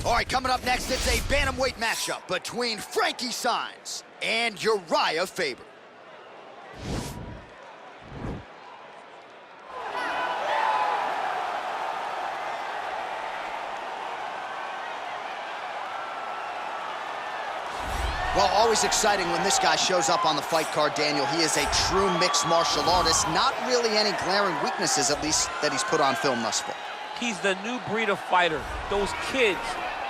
All right, coming up next, it's a bantamweight matchup between Frankie Saenz and Urijah Faber. Well, always exciting when this guy shows up on the fight card, Daniel. He is a true mixed martial artist. Not really any glaring weaknesses, at least, that he's put on film thus far. He's the new breed of fighter. Those kids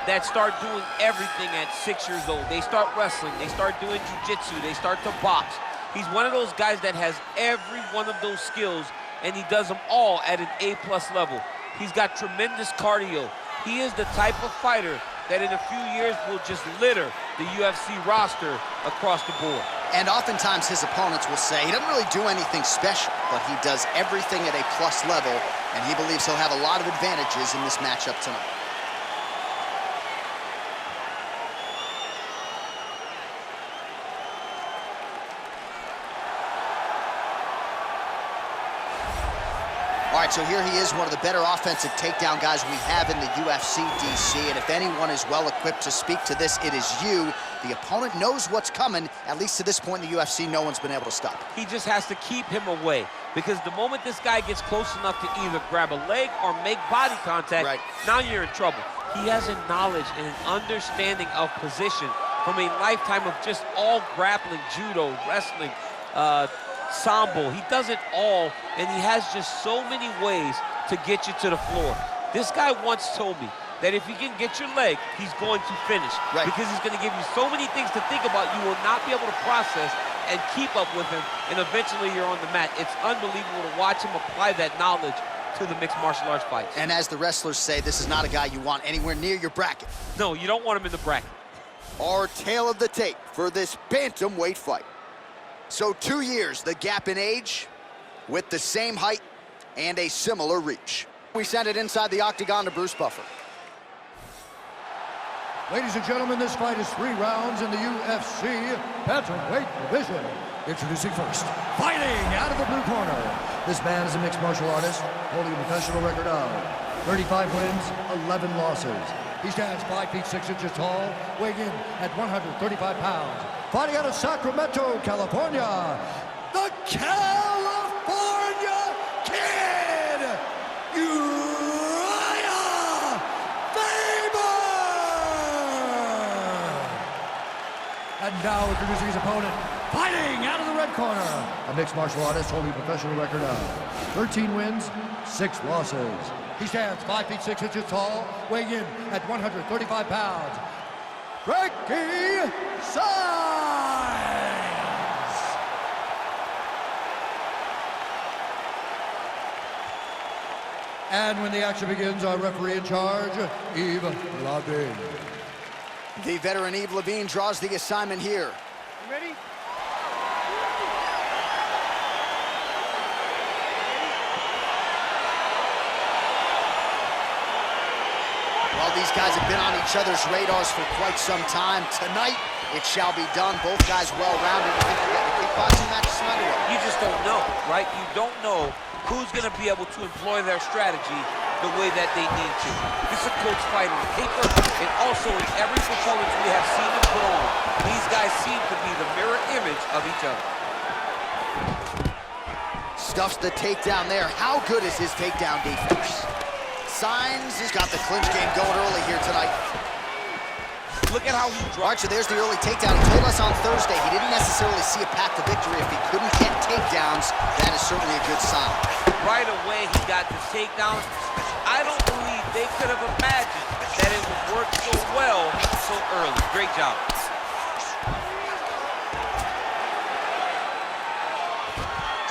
that start doing everything at 6 years old. They start wrestling, they start doing jiu-jitsu, they start to box. He's one of those guys that has every one of those skills, and he does them all at an A+ level. He's got tremendous cardio. He is the type of fighter that in a few years will just litter the UFC roster across the board. And oftentimes his opponents will say he doesn't really do anything special, but he does everything at a plus level, and he believes he'll have a lot of advantages in this matchup tonight. All right, so here he is, one of the better offensive takedown guys we have in the UFC, DC, and if anyone is well-equipped to speak to this, it is you. The opponent knows what's coming. At least to this point in the UFC, no one's been able to stop it. He just has to keep him away, because the moment this guy gets close enough to either grab a leg or make body contact, now you're in trouble. He has a knowledge and an understanding of position from a lifetime of just all grappling, judo, wrestling, sambo. He does it all, and he has just so many ways to get you to the floor. This guy once told me that if he can get your leg, he's going to finish. Because he's going to give you so many things to think about, you will not be able to process and keep up with him, and eventually you're on the mat. It's unbelievable to watch him apply that knowledge to the mixed martial arts fights. And as the wrestlers say, this is not a guy you want anywhere near your bracket. No, you don't want him in the bracket. Our tale of the tape for this bantamweight fight. So 2 years, the gap in age, with the same height and a similar reach. We send it inside the octagon to Bruce Buffer. Ladies and gentlemen, this fight is 3 rounds in the UFC bantamweight division. Introducing first, fighting out of the blue corner. This man is a mixed martial artist, holding a professional record of 35 wins, 11 losses. He stands 5 feet 6 inches tall, weighing in at 135 pounds. Fighting out of Sacramento, California, the California Kid, Urijah Faber! And now introducing his opponent, fighting out of the red corner, a mixed martial artist holding a professional record of 13 wins, 6 losses. He stands 5 feet 6 inches tall, weighing in at 135 pounds. Frankie Saenz! And when the action begins, our referee in charge, Yves Lavigne. The veteran Yves Lavigne draws the assignment here. You ready? Well, these guys have been on each other's radars for quite some time. Tonight, it shall be done. Both guys well-rounded. You think they're getting a kickboxing match tonight? You just don't know, right? You don't know who's going to be able to employ their strategy the way that they need to. This is a coach fight on paper, and also in every performance we have seen them put on. These guys seem to be the mirror image of each other. Stuffs the takedown there. How good is his takedown defense? Saenz has got the clinch game going early here tonight. Look at how he dropped. Archer, there's the early takedown. He told us on Thursday he didn't necessarily see a path to victory if he couldn't get takedowns. That is certainly a good sign. Right away, he got the takedown. I don't believe they could have imagined that it would work so well so early. Great job.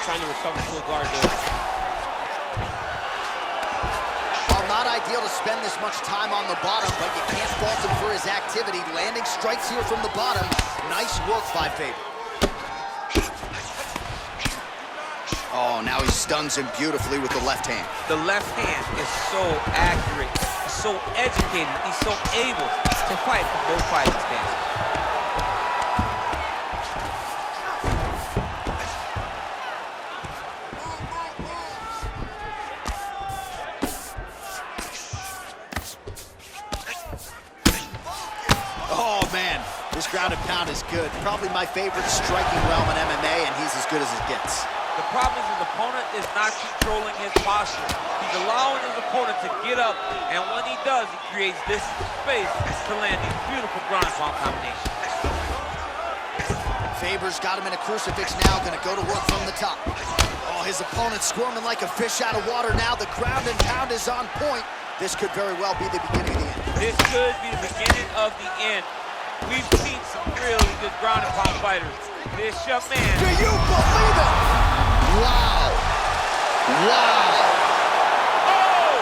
Trying to recover full guard there. Not ideal to spend this much time on the bottom, but you can't fault him for his activity. Landing strikes here from the bottom. Nice work by Faber. Oh, now he stuns him beautifully with the left hand. The left hand is so accurate, so educated, he's so able to fight from both fighting stances. This ground and pound is good. Probably my favorite striking realm in MMA, and he's as good as it gets. The problem is his opponent is not controlling his posture. He's allowing his opponent to get up, and when he does, he creates this space to land these beautiful ground and pound combinations. Faber's got him in a crucifix now, gonna go to work from the top. Oh, his opponent's squirming like a fish out of water now. The ground and pound is on point. This could very well be the beginning of the end. This could be the beginning of the end. We've seen some really good ground and pound fighters. This young man. Do you believe it? Wow. Wow. Oh!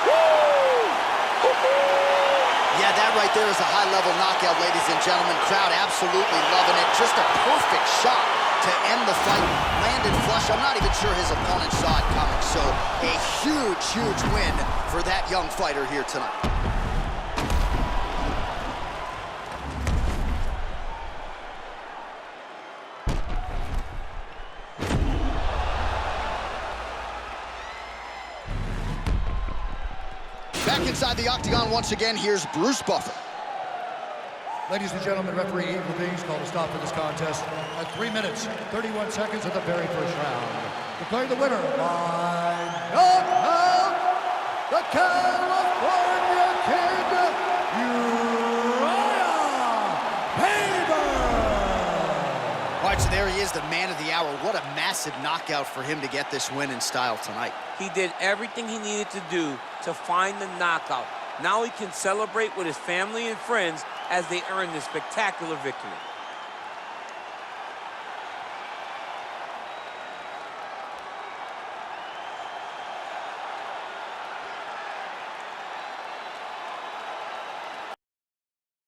Woo! Yeah, that right there is a high-level knockout, ladies and gentlemen. Crowd absolutely loving it. Just a perfect shot to end the fight. Landed flush. I'm not even sure his opponent saw it coming. So a huge, huge win for that young fighter here tonight. Back inside the octagon once again, here's Bruce Buffer. Ladies and gentlemen, referee Evil Beings called a stop to this contest at 3 minutes, 31 seconds of the very first round. Declaring the winner by knockout, the California Kid, Urijah Faber! All right, so there he is, the man of the hour. What a massive knockout for him to get this win in style tonight. He did everything he needed to do to find the knockout. Now he can celebrate with his family and friends as they earn this spectacular victory.